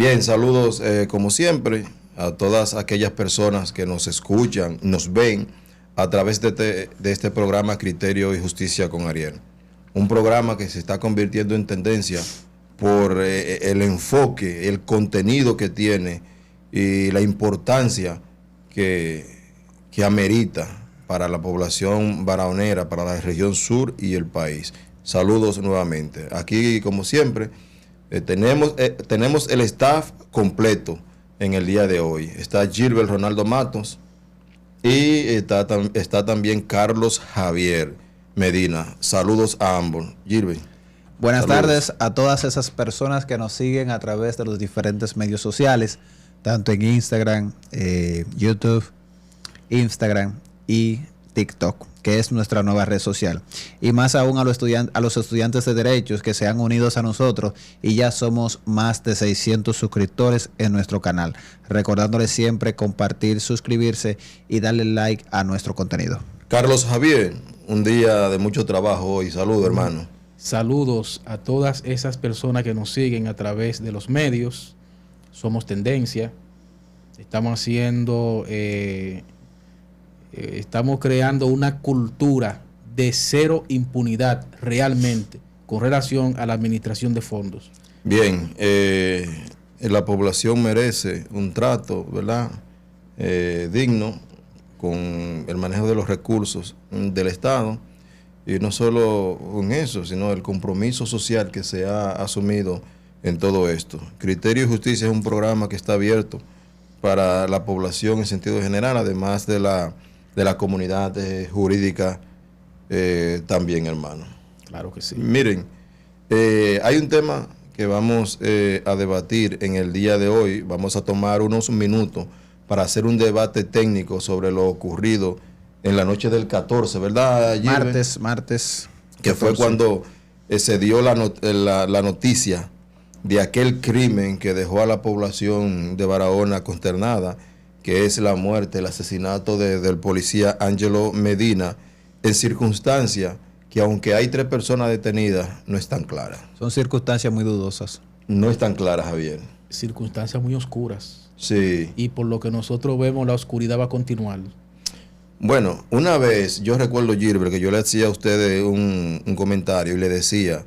Bien, saludos como siempre a todas aquellas personas que nos escuchan, nos ven a través de este programa Criterio y Justicia con Ariel. Un programa que se está convirtiendo en tendencia por el enfoque, el contenido que tiene y la importancia que amerita para la población barahonera, para la región sur y el país. Saludos nuevamente. Aquí, como siempre, tenemos el staff completo en el día de hoy. Está Gilbert Ronaldo Matos y está también Carlos Javier Medina. Saludos a ambos. Gilbert. Buenas Saludos. tardes a todas esas personas que nos siguen a través de los diferentes medios sociales, tanto en Instagram, YouTube, Instagram y TikTok, que es nuestra nueva red social. Y más aún a los estudiantes de derechos que se han unido a nosotros y ya somos más de 600 suscriptores en nuestro canal. Recordándoles siempre compartir, suscribirse y darle like a nuestro contenido. Carlos Javier, un día de mucho trabajo hoy. Saludos, hermano. Saludos a todas esas personas que nos siguen a través de los medios. Somos tendencia. Estamos creando una cultura de cero impunidad realmente con relación a la administración de fondos. Bien, la población merece un trato, ¿verdad? Digno con el manejo de los recursos del Estado, y no solo con eso, sino el compromiso social que se ha asumido en todo esto. Criterio y Justicia es un programa que está abierto para la población en sentido general, además de la comunidad jurídica también, hermano. Claro que sí. Miren, hay un tema que vamos a debatir en el día de hoy. Vamos a tomar unos minutos para hacer un debate técnico sobre lo ocurrido en la noche del 14, ¿verdad, Gilbert? Martes. Que 14. Fue cuando se dio la noticia de aquel crimen que dejó a la población de Barahona consternada, que es la muerte, el asesinato del policía Ángelo Medina, en circunstancias que, aunque hay 3 personas detenidas, no están claras. Son circunstancias muy dudosas. No están claras, Javier. Circunstancias muy oscuras. Sí. Y por lo que nosotros vemos, la oscuridad va a continuar. Bueno, una vez, yo recuerdo, Gilbert, que yo le hacía a ustedes un comentario y le decía,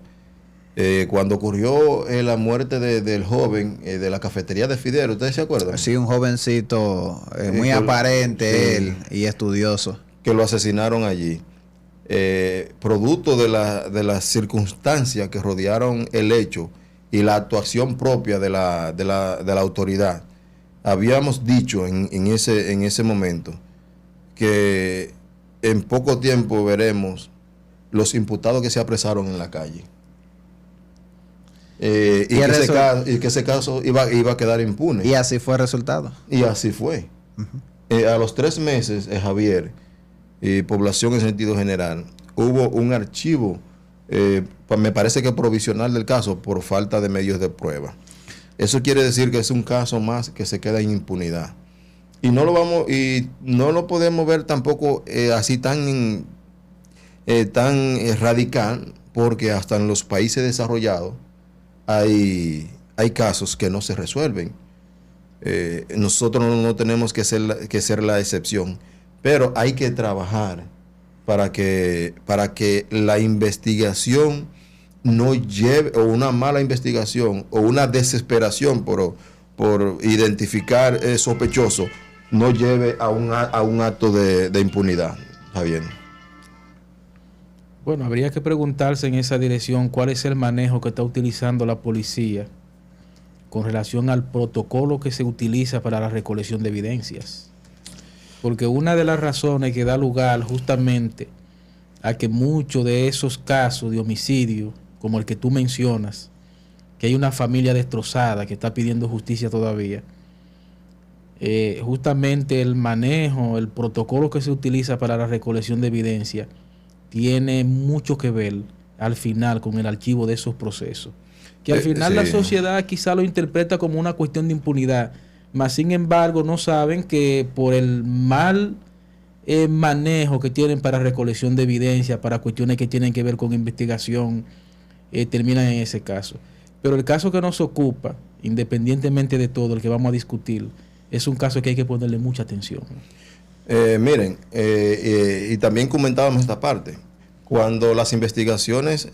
cuando ocurrió la muerte del joven de la cafetería de Fidel, ¿ustedes se acuerdan? Sí, un jovencito muy aparente, sí, él, y estudioso. Que lo asesinaron allí. Producto de las circunstancias que rodearon el hecho y la actuación propia de la autoridad. Habíamos dicho en ese momento que en poco tiempo veremos los imputados que se apresaron en la calle. Y que ese caso iba a quedar impune. Y así fue el resultado. Y así fue. A los 3 meses, Javier, población en sentido general, hubo un archivo, me parece que provisional del caso, por falta de medios de prueba. Eso quiere decir que es un caso más que se queda en impunidad. Y no lo podemos ver tampoco así tan radical, porque hasta en los países desarrollados hay casos que no se resuelven. Nosotros no tenemos que ser la excepción, pero hay que trabajar para que la investigación no lleve, o una mala investigación o una desesperación por identificar sospechoso, no lleve a un acto de impunidad. Javier. Bueno, habría que preguntarse en esa dirección cuál es el manejo que está utilizando la policía con relación al protocolo que se utiliza para la recolección de evidencias. Porque una de las razones que da lugar justamente a que muchos de esos casos de homicidio, como el que tú mencionas, que hay una familia destrozada que está pidiendo justicia todavía, justamente el manejo, el protocolo que se utiliza para la recolección de evidencia tiene mucho que ver al final con el archivo de esos procesos. Que al final sí. La sociedad quizá lo interpreta como una cuestión de impunidad, mas sin embargo no saben que por el mal manejo que tienen para recolección de evidencia, para cuestiones que tienen que ver con investigación, terminan en ese caso. Pero el caso que nos ocupa, independientemente de todo, el que vamos a discutir, es un caso que hay que ponerle mucha atención. Miren, y también comentábamos esta parte. Cuando las investigaciones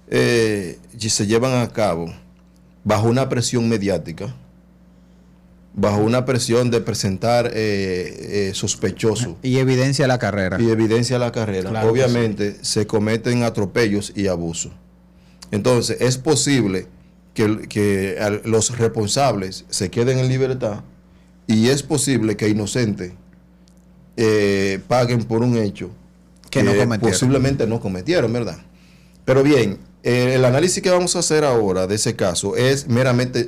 se llevan a cabo bajo una presión mediática, bajo una presión de presentar sospechosos y evidencia la carrera. y evidencia la carrera, Claro, obviamente se cometen atropellos y abusos. Entonces, es posible que los responsables se queden en libertad y es posible que inocentes paguen por un hecho Que no cometieron. posiblemente no cometieron, ¿verdad? Pero bien, el análisis que vamos a hacer ahora de ese caso es meramente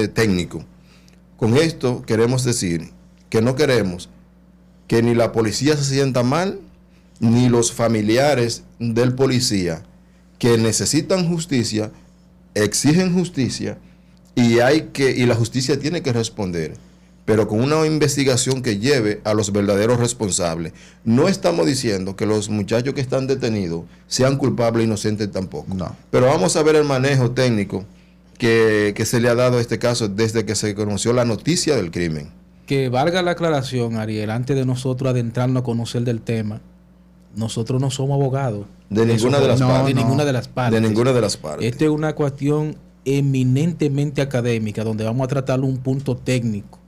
técnico. Con esto queremos decir que no queremos que ni la policía se sienta mal, ni los familiares del policía que necesitan justicia, exigen justicia y la justicia tiene que responder, pero con una investigación que lleve a los verdaderos responsables. No estamos diciendo que los muchachos que están detenidos sean culpables e inocentes tampoco. No. Pero vamos a ver el manejo técnico que se le ha dado a este caso desde que se conoció la noticia del crimen. Que valga la aclaración, Ariel, antes de nosotros adentrarnos a conocer del tema, nosotros no somos abogados. De ninguna de las partes. De ninguna de las partes. De ninguna de las partes. Esta es una cuestión eminentemente académica, donde vamos a tratarlo un punto técnico,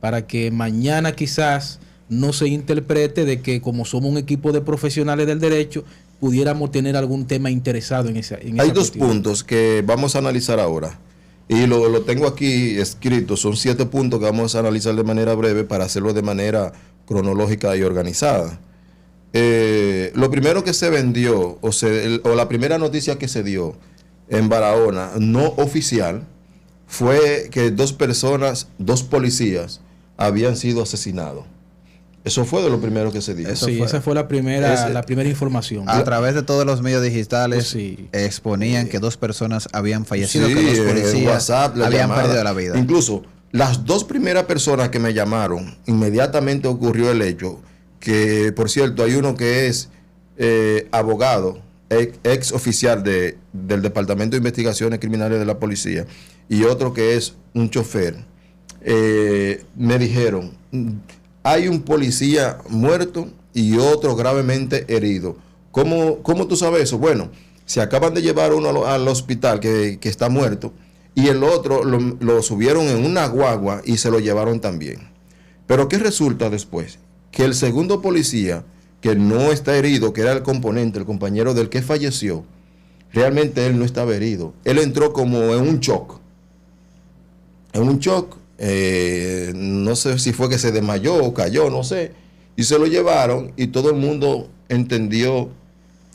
para que mañana quizás no se interprete de que como somos un equipo de profesionales del derecho, pudiéramos tener algún tema interesado en esa Hay dos puntos que vamos a analizar ahora. Y lo tengo aquí escrito. Son 7 puntos que vamos a analizar de manera breve para hacerlo de manera cronológica y organizada. Lo primero que se vendió, o la primera noticia que se dio en Barahona, no oficial, fue que 2 policías, habían sido asesinados. Eso fue de lo primero que se dijo. Sí, esa fue la primera información. A través de todos los medios digitales Sí. exponían que 2 personas habían fallecido, Sí, que 2 en policías WhatsApp, la habían llamada. perdido la vida. Incluso las 2 primeras personas que me llamaron, inmediatamente ocurrió el hecho, que por cierto hay uno que es abogado, ex oficial del Departamento de Investigaciones Criminales de la Policía, y otro que es un chofer. Me dijeron, hay un policía muerto y otro gravemente herido. ¿Cómo tú sabes eso? Bueno, se acaban de llevar uno al hospital que está muerto y el otro lo subieron en una guagua y se lo llevaron también. Pero ¿qué resulta después? Que el segundo policía, que no está herido, que era el compañero del que falleció, realmente él no estaba herido. Él entró como en un shock. No sé si fue que se desmayó o cayó, no sé. Y se lo llevaron y todo el mundo entendió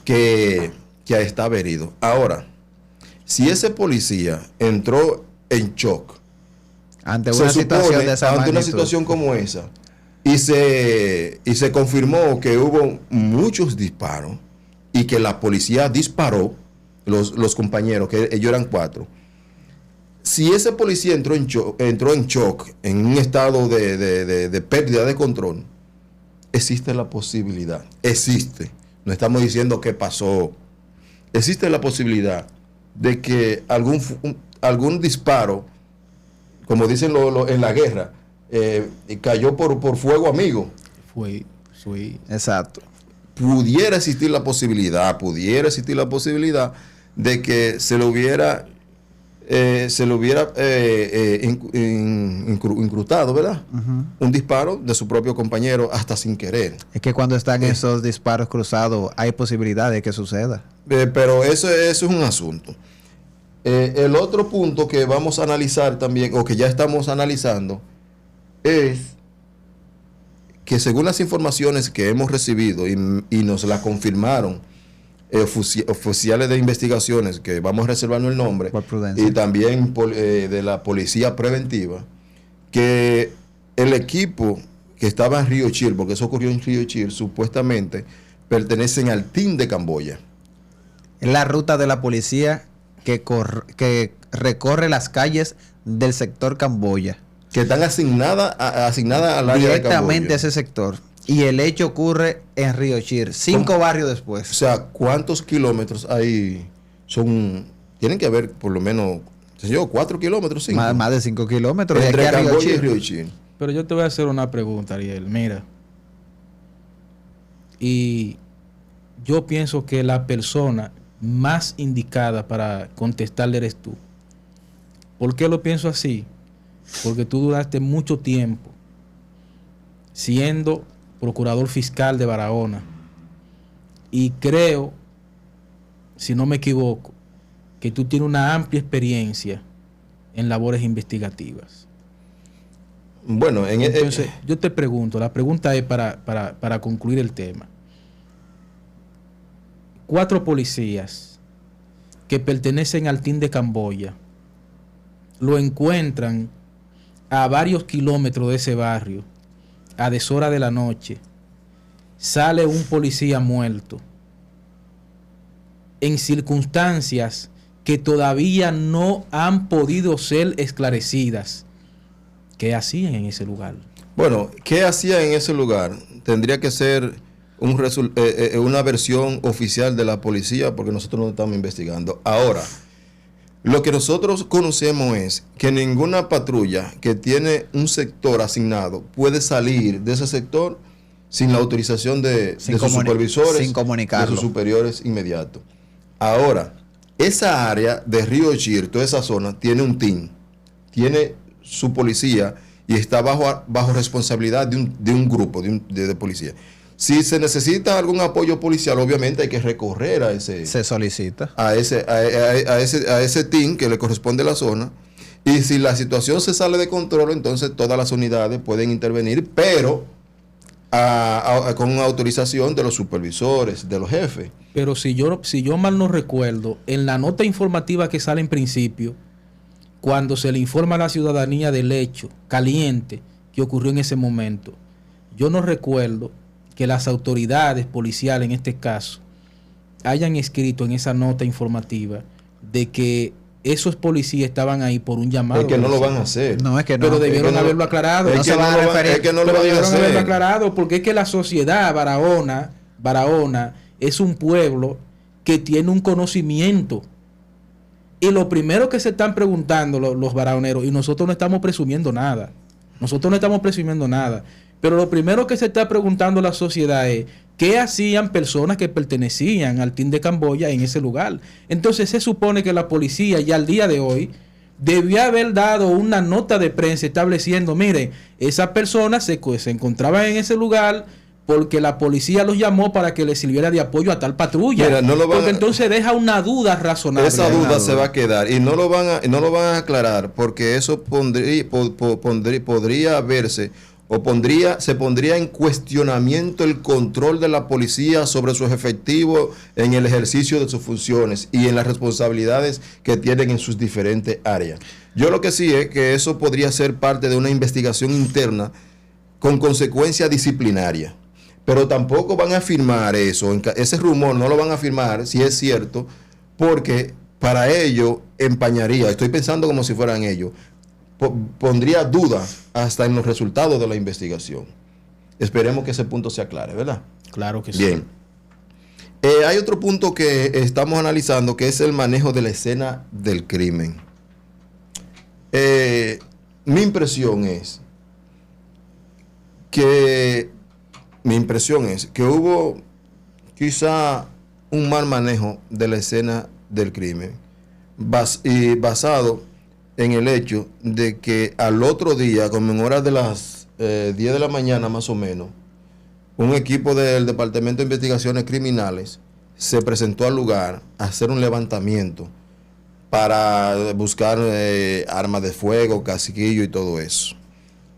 que estaba herido. Ahora, si ese policía entró en shock, Ante una situación de esa ante una magnitud. situación como esa, y se confirmó que hubo muchos disparos y que la policía disparó, los compañeros, que ellos eran 4. Si ese policía entró en shock, en un estado de pérdida de control, existe la posibilidad, no estamos diciendo que pasó, existe la posibilidad de que algún disparo, como dicen en la guerra, cayó por fuego amigo. Fue. Exacto. Pudiera existir la posibilidad de que se lo hubiera incrustado, ¿verdad? Ujú. Un disparo de su propio compañero hasta sin querer. Es que cuando están esos disparos cruzados hay posibilidad de que suceda. Pero eso es un asunto. El otro punto que vamos a analizar también, o que ya estamos analizando, es que según las informaciones que hemos recibido y nos la confirmaron oficiales de investigaciones, que vamos a reservarnos el nombre, Por prudencia. y también de la policía preventiva, que el equipo que estaba en Río Chir, porque eso ocurrió en Río Chir, supuestamente pertenecen al team de Camboya. Es la ruta de la policía que recorre las calles del sector Camboya. Que están asignadas al área de Directamente Camboya. a ese sector. Y el hecho ocurre en Río Chir, 5 barrios O después. sea, ¿cuántos kilómetros hay? Son tienen que haber por lo menos, qué sé yo, 4 kilómetros, 5. Más de 5 kilómetros de Entre aquí a Río Camboya y Chir. Río Chir. Pero yo te voy a hacer una pregunta, Ariel. Mira. Y yo pienso que la persona más indicada para contestarle eres tú. ¿Por qué lo pienso así? Porque tú duraste mucho tiempo siendo procurador fiscal de Barahona. Y creo, si no me equivoco, que tú tienes una amplia experiencia en labores investigativas. Bueno, Entonces, yo te pregunto, la pregunta es para concluir el tema. 4 policías que pertenecen al team de Camboya lo encuentran a varios kilómetros de ese barrio, a deshora de la noche. Sale un policía muerto en circunstancias que todavía no han podido ser esclarecidas. ¿Qué hacían en ese lugar? Bueno, ¿qué hacía en ese lugar? Tendría que ser una versión oficial de la policía, porque nosotros no estamos investigando. Ahora, lo que nosotros conocemos es que ninguna patrulla que tiene un sector asignado puede salir de ese sector sin la autorización de sus supervisores, sin comunicarlo, de sus superiores inmediatos. Ahora, esa área de Río Chir, toda esa zona, tiene un team, tiene su policía y está bajo responsabilidad de un grupo de policía. Si se necesita algún apoyo policial, obviamente hay que recorrer a ese... Se solicita. A ese team que le corresponde a la zona. Y si la situación se sale de control, entonces todas las unidades pueden intervenir, pero con autorización de los supervisores, de los jefes. Pero si yo mal no recuerdo, en la nota informativa que sale en principio, cuando se le informa a la ciudadanía del hecho caliente que ocurrió en ese momento, yo no recuerdo que las autoridades policiales en este caso hayan escrito en esa nota informativa de que esos policías estaban ahí por un llamado. Es que no lo van a hacer. No, es que no. Pero debieron haberlo aclarado. Es que no lo van a hacer. Haberlo aclarado porque es que la sociedad Barahona es un pueblo que tiene un conocimiento. Y lo primero que se están preguntando los barahoneros, y nosotros no estamos presumiendo nada. Pero lo primero que se está preguntando la sociedad es ¿qué hacían personas que pertenecían al team de Camboya en ese lugar? Entonces se supone que la policía ya al día de hoy debió haber dado una nota de prensa estableciendo, miren, esas personas se encontraban en ese lugar porque la policía los llamó para que les sirviera de apoyo a tal patrulla. Mira, porque entonces deja una duda razonable. Esa duda se va a quedar y no lo van a aclarar porque eso podría verse se pondría en cuestionamiento el control de la policía sobre sus efectivos en el ejercicio de sus funciones y en las responsabilidades que tienen en sus diferentes áreas. Yo lo que sí es que eso podría ser parte de una investigación interna con consecuencia disciplinaria, pero tampoco van a afirmar eso, ese rumor no lo van a afirmar si es cierto, porque para ello empañaría, estoy pensando como si fueran ellos, pondría duda hasta en los resultados de la investigación. Esperemos que ese punto se aclare, ¿verdad? Claro que sí. Bien. Hay otro punto que estamos analizando, que es el manejo de la escena del crimen. Mi impresión es que hubo quizá un mal manejo de la escena del crimen, basado en el hecho de que al otro día, como en horas de las 10 de la mañana más o menos, un equipo del Departamento de Investigaciones Criminales se presentó al lugar a hacer un levantamiento para buscar armas de fuego, casquillo y todo eso.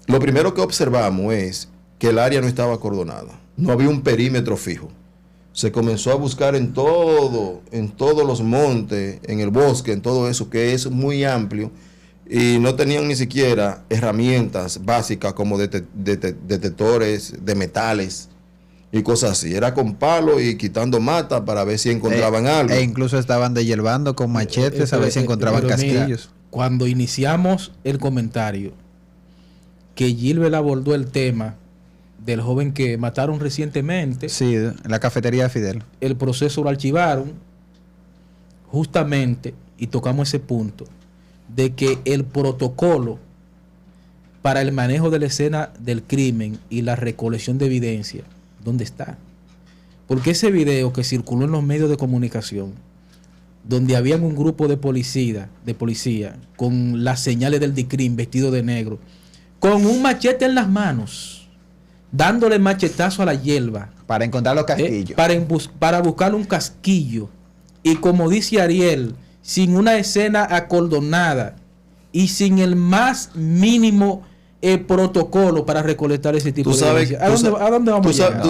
Lo primero que observamos es que el área no estaba acordonada, no había un perímetro fijo. Se comenzó a buscar en todos los montes, en el bosque, en todo eso, que es muy amplio, y no tenían ni siquiera herramientas básicas como detectores de metales y cosas así. Era con palo y quitando mata para ver si encontraban algo. E incluso estaban dehiervando con machetes a ver si encontraban casquillos. Mira, cuando iniciamos el comentario, que Gilbert abordó el tema del joven que mataron recientemente. Sí, en la cafetería de Fidel. El proceso lo archivaron justamente y tocamos ese punto, de que el protocolo para el manejo de la escena del crimen y la recolección de evidencia, ¿dónde está? Porque ese video que circuló en los medios de comunicación, donde habían un grupo de policía con las señales del DICRIM vestido de negro, con un machete en las manos, dándole machetazo a la hierba, Para encontrar los casquillos. para buscar un casquillo, y como dice Ariel, sin una escena acordonada y sin el más mínimo protocolo para recolectar ese tipo de evidencia. ¿A dónde vamos a llegar?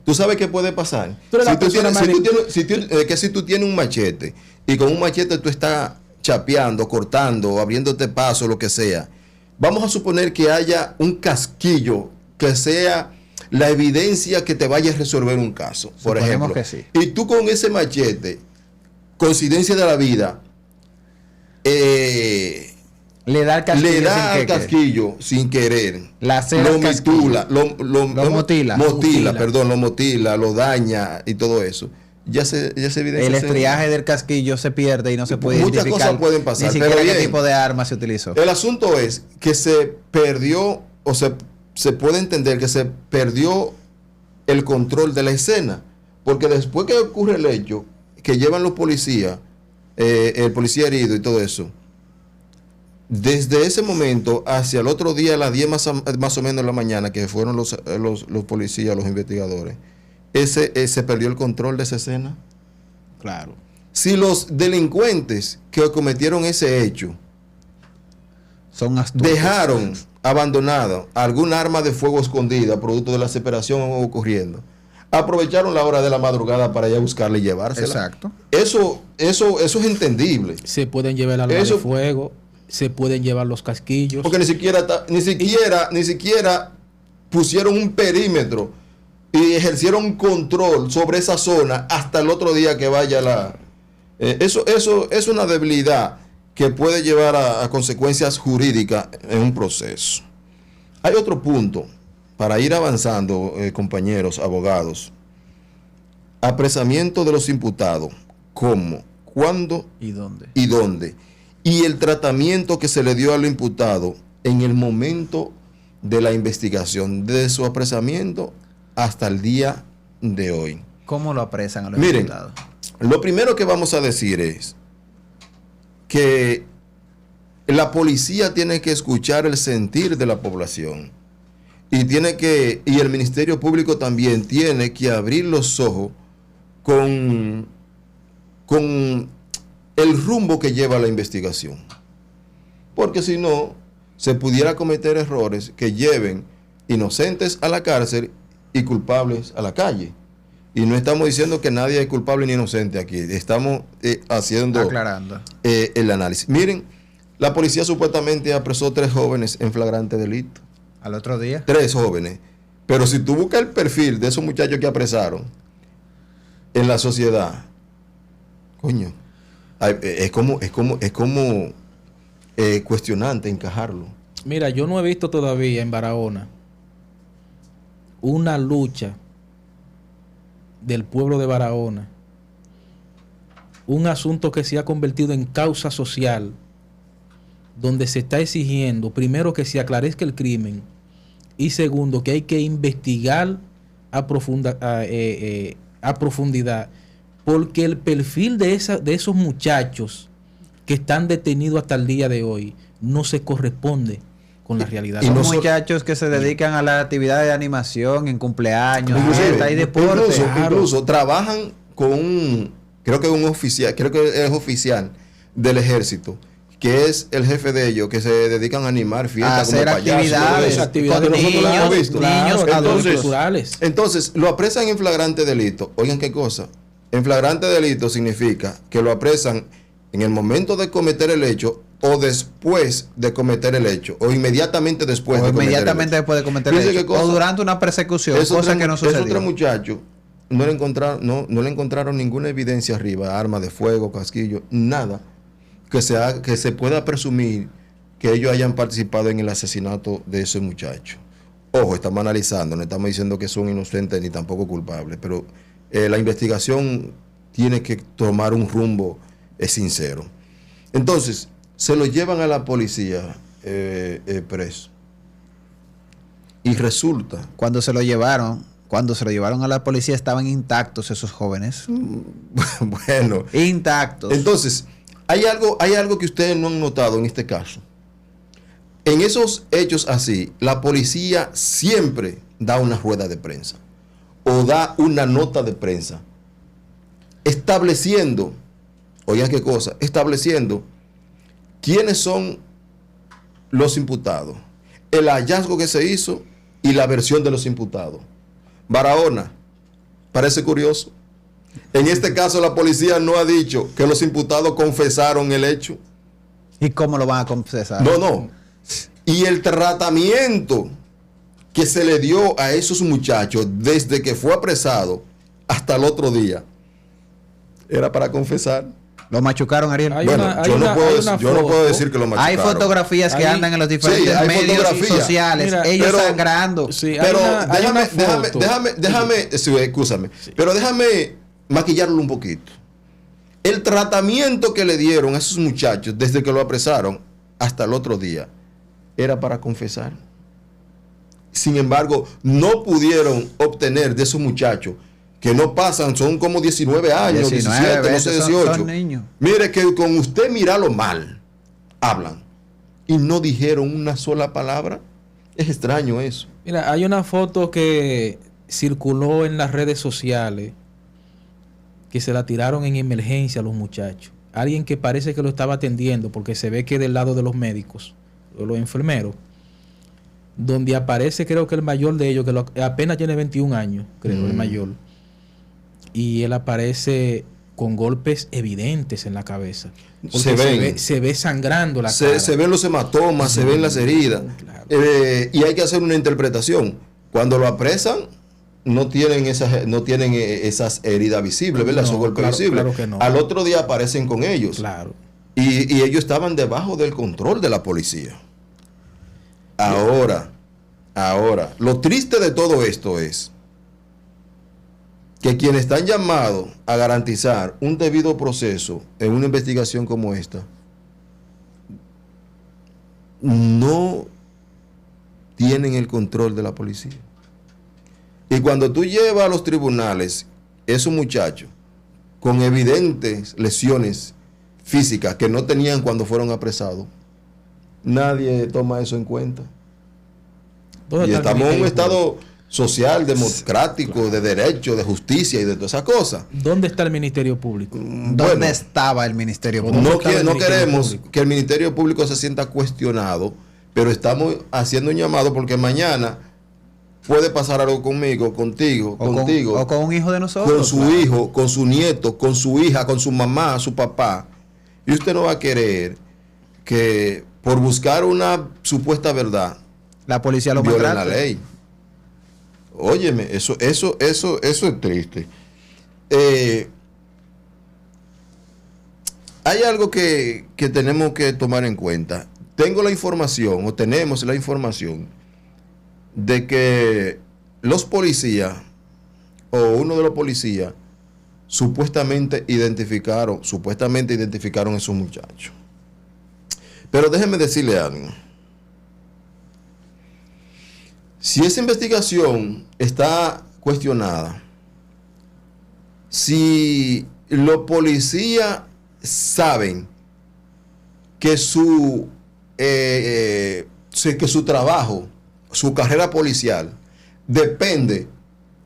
Tú sabes qué puede pasar. Si tú tienes un machete y con un machete tú estás chapeando, cortando, abriéndote paso, lo que sea. Vamos a suponer que haya un casquillo que sea la evidencia que te vaya a resolver un caso, por Suponemos ejemplo. que sí. Y tú con ese machete, coincidencia de la vida, Le da el casquillo. le da sin al que- casquillo sin querer, La cera lo al casquillo. mitula, Lo motila. lo daña y todo eso. Ya se evidencia. El estriaje del casquillo se pierde y no se puede Muchas identificar cosas pueden pasar, ni siquiera pero qué bien. tipo de arma se utilizó. El asunto es que se perdió, o se puede entender que se perdió el control de la escena, porque después que ocurre el hecho, que llevan los policías, el policía herido y todo eso, desde ese momento hacia el otro día a las 10 más o menos de la mañana, que fueron los policías, los investigadores, se perdió el control de esa escena. Claro. Si los delincuentes que cometieron ese hecho Son astutos. dejaron abandonado algún arma de fuego escondida producto de la separación ocurriendo, aprovecharon la hora de la madrugada para ir a buscarla y llevársela. Exacto. Eso es entendible, Se pueden llevar la arma de Eso- fuego, se pueden llevar los casquillos. porque ni siquiera pusieron un perímetro y ejercieron control sobre esa zona hasta el otro día que vaya la... Eso es una debilidad que puede llevar a consecuencias jurídicas en un proceso. Hay otro punto para ir avanzando, compañeros abogados. Apresamiento de los imputados. ¿Cómo? ¿Cuándo? ¿Y dónde? ¿Y dónde? Y el tratamiento que se le dio al imputado en el momento de la investigación, desde su apresamiento hasta el día de hoy. ¿Cómo lo apresan a los Miren, imputados? Lo primero que vamos a decir es que la policía tiene que escuchar el sentir de la población y el Ministerio Público también tiene que abrir los ojos con el rumbo que lleva la investigación, porque si no se pudiera cometer errores que lleven inocentes a la cárcel y culpables a la calle. Y no estamos diciendo que nadie es culpable ni inocente aquí. Estamos haciendo Aclarando. el análisis. Miren, la policía supuestamente apresó 3 jóvenes en flagrante delito. Al otro día. 3 jóvenes. Pero si tú buscas el perfil de esos muchachos que apresaron en la sociedad, coño, es como cuestionante encajarlo. Mira, yo no he visto todavía en Barahona una lucha del pueblo de Barahona, un asunto que se ha convertido en causa social, donde se está exigiendo, primero, que se aclarezca el crimen, y segundo, que hay que investigar a profundidad, porque el perfil de esos muchachos que están detenidos hasta el día de hoy no se corresponde con la realidad. Y Son no muchachos que se dedican a las actividades de animación, en cumpleaños, fiestas y deportes. Incluso trabajan con creo que es oficial del ejército, que es el jefe de ellos, que se dedican a animar A fiestas como hacer payasos. actividades con nosotros la hemos visto. niños, Claro, adultos. culturales. Entonces, lo apresan en flagrante delito. Oigan qué cosa. En flagrante delito significa que lo apresan en el momento de cometer el hecho o después de cometer el hecho o inmediatamente después O de cometer inmediatamente el hecho. después de cometer el Fíjense hecho. qué cosa. O durante una persecución, Esos cosa tres- que no esos sucedió. 3 muchachos no le encontraron ninguna evidencia arriba, arma de fuego, casquillo, nada que se pueda presumir que ellos hayan participado en el asesinato de ese muchacho. Ojo, estamos analizando, no estamos diciendo que son inocentes ni tampoco culpables, pero la investigación tiene que tomar un rumbo es sincero. Entonces, se lo llevan a la policía preso. Y resulta... Cuando se lo llevaron a la policía estaban intactos esos jóvenes. Bueno. Intactos. Entonces, hay algo que ustedes no han notado en este caso. En esos hechos así, la policía siempre da una rueda de prensa o da una nota de prensa estableciendo, oigan qué cosa, estableciendo quiénes son los imputados, el hallazgo que se hizo y la versión de los imputados. Barahona, parece curioso. En este caso la policía no ha dicho que los imputados confesaron el hecho. ¿Y cómo lo van a confesar? No. Y el tratamiento que se le dio a esos muchachos desde que fue apresado hasta el otro día era para confesar. ¿Lo machucaron, Ariel? Yo no puedo decir que lo machucaron. Hay fotografías que andan en los diferentes medios sociales. Mira, ellos sangrando. Sí, pero escúchame. Pero déjame maquillarlo un poquito. El tratamiento que le dieron a esos muchachos desde que lo apresaron hasta el otro día era para confesar. Sin embargo, no pudieron obtener de esos muchachos, que no pasan, son como 19 años, 17, no sé, 18. Son niños. Mire que con usted mirarlo mal, hablan. Y no dijeron una sola palabra. Es extraño eso. Mira, hay una foto que circuló en las redes sociales que se la tiraron en emergencia a los muchachos. Alguien que parece que lo estaba atendiendo, porque se ve que del lado de los médicos, o los enfermeros, donde aparece, creo que el mayor de ellos, que apenas tiene 21 años, creo, el mayor. Y él aparece con golpes evidentes en la cabeza. Se ve sangrando la cara. Se ven los hematomas, se ven las heridas. Claro. Y hay que hacer una interpretación. Cuando lo apresan, no tienen esas heridas visibles, ¿verdad? Esos golpes visibles. Claro que no. Al otro día aparecen con ellos. Claro. Y ellos estaban debajo del control de la policía. Ahora, lo triste de todo esto es que quienes están llamados a garantizar un debido proceso en una investigación como esta no tienen el control de la policía. Y cuando tú llevas a los tribunales esos muchachos con evidentes lesiones físicas que no tenían cuando fueron apresados, nadie toma eso en cuenta. Y estamos en un estado social, democrático, claro, de derecho, de justicia y de todas esas cosas. ¿Dónde está el Ministerio Público? ¿Dónde estaba el Ministerio Público? No queremos que el Ministerio Público se sienta cuestionado, pero estamos haciendo un llamado porque mañana puede pasar algo conmigo, contigo, o con un hijo de nosotros. Con su hijo, con su nieto, con su hija, con su mamá, su papá. Y usted no va a querer que por buscar una supuesta verdad la policía lo violen maltrata. la ley. Óyeme, eso es triste. Hay algo que tenemos que tomar en cuenta. Tenemos la información de que los policías o uno de los policías supuestamente identificaron a esos muchachos. Pero déjenme decirle algo. Si esa investigación está cuestionada, si los policías saben que su trabajo, su carrera policial, depende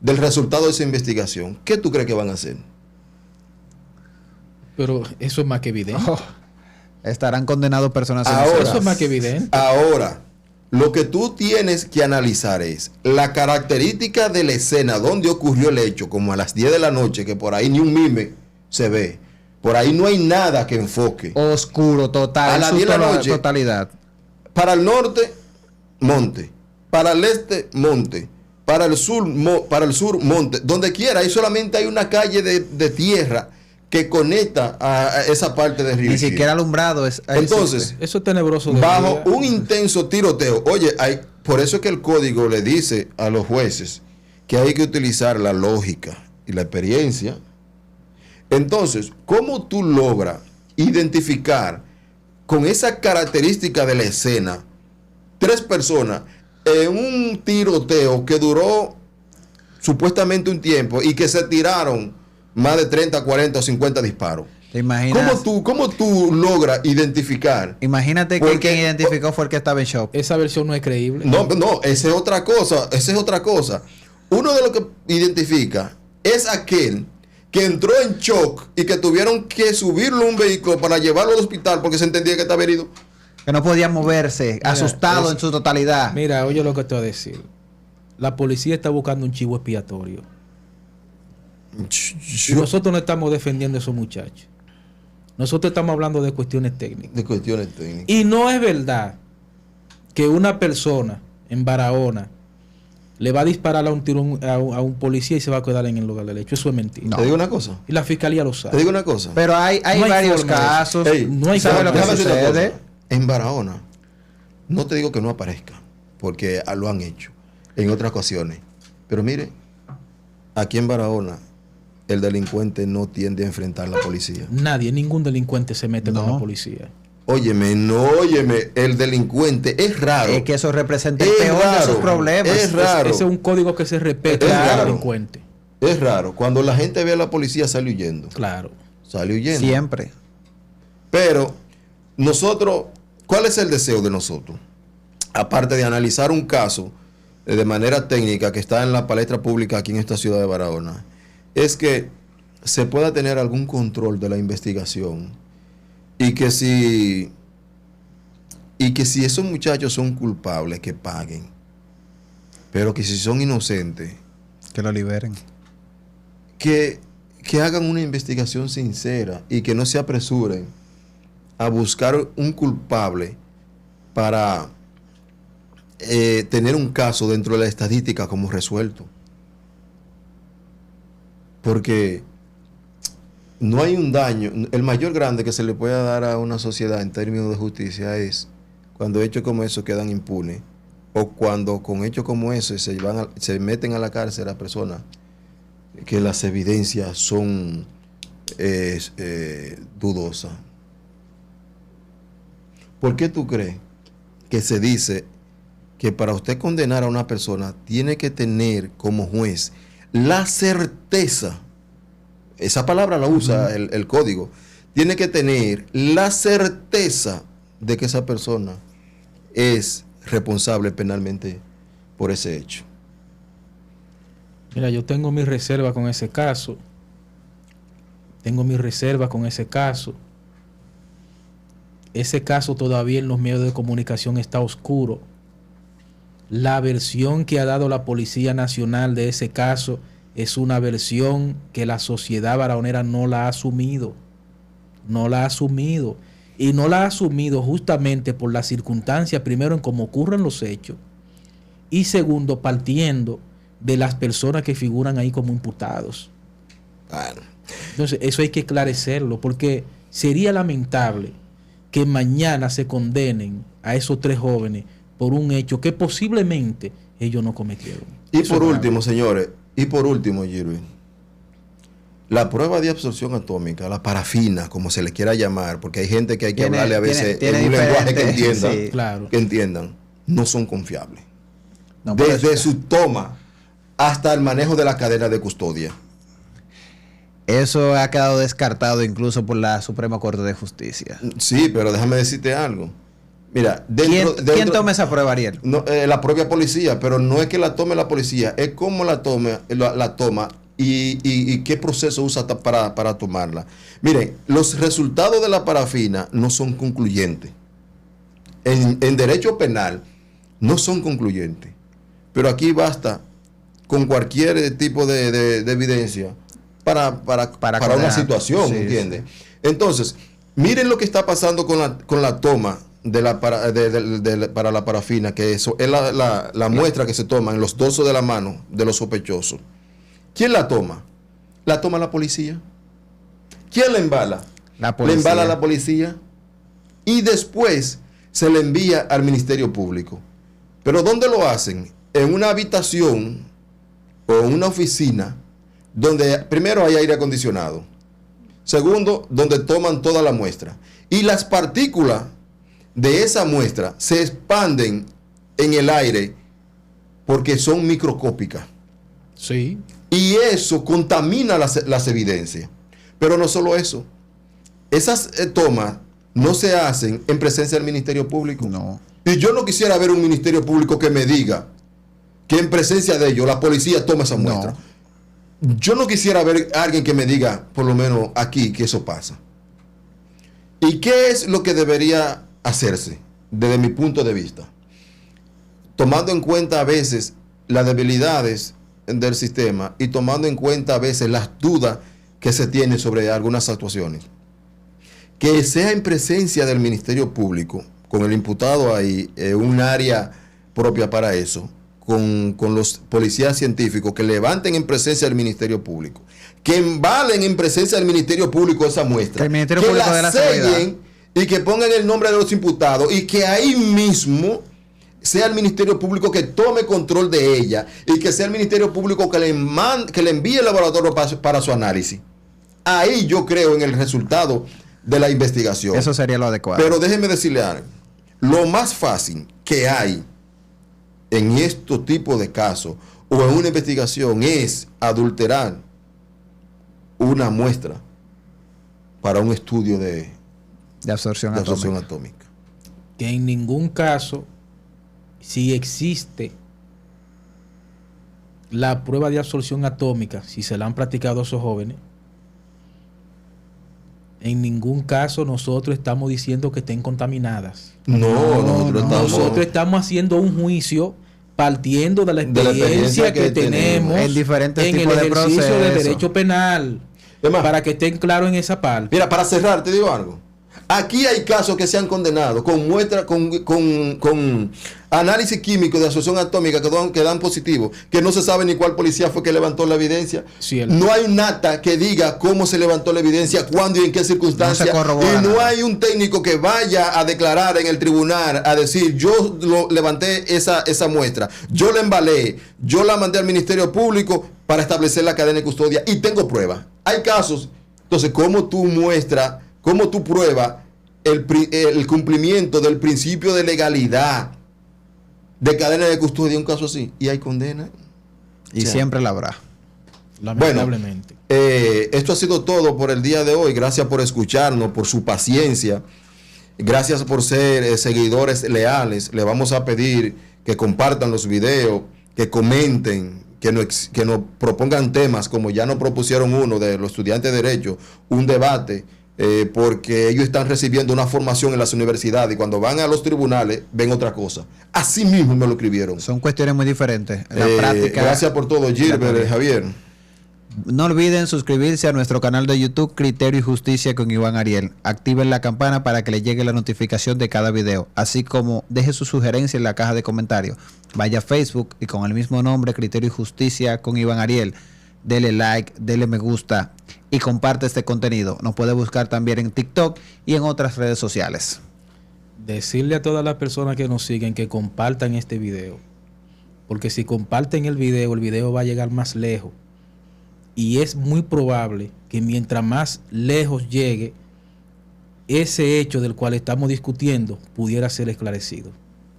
del resultado de esa investigación, ¿qué tú crees que van a hacer? Pero eso es más que evidente. Estarán condenados personas. Eso es más que evidente. Ahora, lo que tú tienes que analizar es la característica de la escena donde ocurrió el hecho, como a las 10 de la noche, que por ahí ni un mime se ve. Por ahí no hay nada que enfoque. Oscuro, total. A las 10 de la noche. Totalidad. Para el norte, monte. Para el este, monte. Para el sur, monte. Donde quiera, ahí solamente hay una calle de tierra que conecta a esa parte de Río. Ni siquiera alumbrado es. Entonces, eso es tenebroso. Bajo un intenso tiroteo. Oye, por eso es que el código le dice a los jueces que hay que utilizar la lógica y la experiencia. Entonces, ¿cómo tú logras identificar con esa característica de la escena 3 personas en un tiroteo que duró supuestamente un tiempo y que se tiraron más de 30, 40 o 50 disparos? ¿Te imaginas? ¿Cómo tú logras identificar? Imagínate que quien identificó fue el que estaba en shock. Esa versión no es creíble. No, esa es otra cosa. Uno de los que identifica es aquel que entró en shock y que tuvieron que subirlo a un vehículo para llevarlo al hospital porque se entendía que estaba herido. Que no podía moverse, Mira, asustado en su totalidad. Mira, oye lo que te voy a decir. La policía está buscando un chivo expiatorio. Y nosotros no estamos defendiendo a esos muchachos. Nosotros estamos hablando de cuestiones técnicas. Y no es verdad que una persona en Barahona le va a disparar a un tiro a un policía y se va a quedar en el lugar del hecho. Eso es mentira. No. Te digo una cosa. Y la fiscalía lo sabe. Te digo una cosa. Pero hay No hay varios forma de eso. casos. Ey, No hay ¿Sabe forma. lo que Déjame decirte una sucede? cosa. En Barahona, no te digo que no aparezca, porque lo han hecho en otras ocasiones. Pero mire, aquí en Barahona, el delincuente no tiende a enfrentar a la policía. Nadie, ningún delincuente se mete con No. la policía. Óyeme, el delincuente es raro. Es que eso representa el Es peor de raro. sus problemas. Es raro. Ese es un código que se respeta Es al raro. delincuente. Es raro. Cuando la gente ve a la policía, sale huyendo. Claro. Sale huyendo. Siempre. Pero nosotros, ¿cuál es el deseo de nosotros? Aparte de analizar un caso de manera técnica que está en la palestra pública aquí en esta ciudad de Barahona, es que se pueda tener algún control de la investigación y que si esos muchachos son culpables, que paguen. Pero que si son inocentes, Que lo liberen. que hagan una investigación sincera y que no se apresuren a buscar un culpable para tener un caso dentro de la estadística como resuelto. Porque no hay un daño. El mayor grande que se le pueda dar a una sociedad en términos de justicia es cuando hechos como esos quedan impunes o cuando con hechos como esos se meten a la cárcel a personas que las evidencias son dudosas. ¿Por qué tú crees que se dice que para usted condenar a una persona tiene que tener como juez la certeza? Esa palabra la usa el código. Tiene que tener la certeza de que esa persona es responsable penalmente por ese hecho. Mira, yo tengo mi reserva con ese caso. Ese caso todavía en los medios de comunicación está oscuro. La versión que ha dado la Policía Nacional de ese caso es una versión que la sociedad barahonera no la ha asumido. No la ha asumido. Y no la ha asumido justamente por la circunstancia, primero, en cómo ocurren los hechos. Y segundo, partiendo de las personas que figuran ahí como imputados. Bueno. Entonces, eso hay que esclarecerlo, porque sería lamentable que mañana se condenen a esos 3 jóvenes por un hecho que posiblemente ellos no cometieron. Y Eso por es último, grave. señores, Jirwin, la prueba de absorción atómica, la parafina, como se le quiera llamar, porque hay gente que hay que hablarle a veces tiene en un lenguaje que diferente, entiendan, sí. Claro. que entiendan, no son confiables. No, por Desde eso- su toma hasta el manejo de la cadena de custodia. Eso ha quedado descartado incluso por la Suprema Corte de Justicia. Sí, pero déjame decirte algo. Mira, ¿Quién toma esa prueba, Ariel? No, la propia policía, pero no es que la tome la policía, es cómo la toma y qué proceso usa para tomarla. Miren, los resultados de la parafina no son concluyentes. En derecho penal no son concluyentes. Pero aquí basta con cualquier tipo de evidencia para una condenar. situación, Sí, ¿entiendes? Entonces, miren lo que está pasando con la toma para la parafina, que eso es la muestra que se toma en los dorsos de la mano de los sospechosos. ¿Quién la toma? ¿La toma la policía? ¿Quién la embala? La Le policía. embala la policía y después se le envía al Ministerio Público. ¿Pero dónde lo hacen? En una habitación o en una oficina donde primero hay aire acondicionado. Segundo, donde toman toda la muestra. Y las partículas de esa muestra se expanden en el aire porque son microscópicas. Sí. Y eso contamina las evidencias. Pero no solo eso. Esas tomas no se hacen en presencia del Ministerio Público. No. Y yo no quisiera ver un Ministerio Público que me diga que en presencia de ellos la policía toma esa muestra. Yo no quisiera ver a alguien que me diga, por lo menos aquí, que eso pasa. ¿Y qué es lo que debería hacerse desde mi punto de vista? Tomando en cuenta a veces las debilidades del sistema y tomando en cuenta a veces las dudas que se tienen sobre algunas actuaciones. Que sea en presencia del Ministerio Público, con el imputado ahí, un área propia para eso, con los policías científicos que levanten en presencia del Ministerio Público, que embalen en presencia del Ministerio Público esa muestra, que el Ministerio que Público la de la sellen seguridad y que pongan el nombre de los imputados y que ahí mismo sea el Ministerio Público que tome control de ella y que sea el Ministerio Público que le envíe el laboratorio para su análisis. Ahí yo creo en el resultado de la investigación. Eso sería lo adecuado. Pero déjeme decirle algo. Lo más fácil que hay en estos tipos de casos o en una investigación es adulterar una muestra para un estudio de absorción atómica. Que en ningún caso, si existe la prueba de absorción atómica, si se la han practicado a esos jóvenes, en ningún caso nosotros estamos diciendo que estén contaminadas. Nosotros estamos haciendo un juicio partiendo de la experiencia que tenemos en diferentes en tipos el de ejercicio procesos de derecho penal. Además, para que estén claros en esa parte. Mira, para cerrar, te digo algo. Aquí hay casos que se han condenado con muestra, con análisis químico de absorción atómica que dan positivo, que no se sabe ni cuál policía fue que levantó la evidencia. Cierto. No hay un acta que diga cómo se levantó la evidencia, cuándo y en qué circunstancias. Y no hay un técnico que vaya a declarar en el tribunal a decir, yo levanté esa muestra, yo la embalé, yo la mandé al Ministerio Público para establecer la cadena de custodia y tengo pruebas. Hay casos. Entonces, ¿cómo tú muestras, cómo tú pruebas el cumplimiento del principio de legalidad de cadena de custodia en un caso así? Y hay condena. Y siempre la habrá. Lamentablemente. Bueno, esto ha sido todo por el día de hoy. Gracias por escucharnos, por su paciencia. Gracias por ser seguidores leales. Le vamos a pedir que compartan los videos, que comenten, que nos propongan temas, como ya nos propusieron uno de los estudiantes de Derecho, un debate, porque ellos están recibiendo una formación en las universidades y cuando van a los tribunales ven otra cosa. Así mismo me lo escribieron. Son cuestiones muy diferentes. En la práctica. Gracias por todo, Gilbert, Javier. No olviden suscribirse a nuestro canal de YouTube Criterio y Justicia con Iván Ariel. Activen la campana para que les llegue la notificación de cada video, así como deje su sugerencia en la caja de comentarios. Vaya a Facebook y con el mismo nombre Criterio y Justicia con Iván Ariel. Dele like, dele me gusta y comparte este contenido. Nos puede buscar también en TikTok y en otras redes sociales. Decirle a todas las personas que nos siguen que compartan este video, porque si comparten el video va a llegar más lejos. Y es muy probable que mientras más lejos llegue, ese hecho del cual estamos discutiendo pudiera ser esclarecido.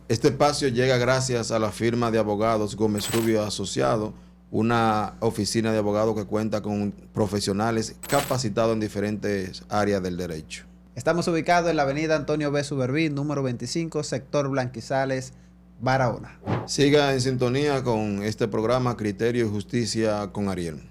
Este espacio llega gracias a la firma de abogados Gómez Rubio Asociado, una oficina de abogados que cuenta con profesionales capacitados en diferentes áreas del derecho. Estamos ubicados en la avenida Antonio B. Suberví, número 25, sector Blanquizales, Barahona. Siga en sintonía con este programa Criterio y Justicia con Ariel.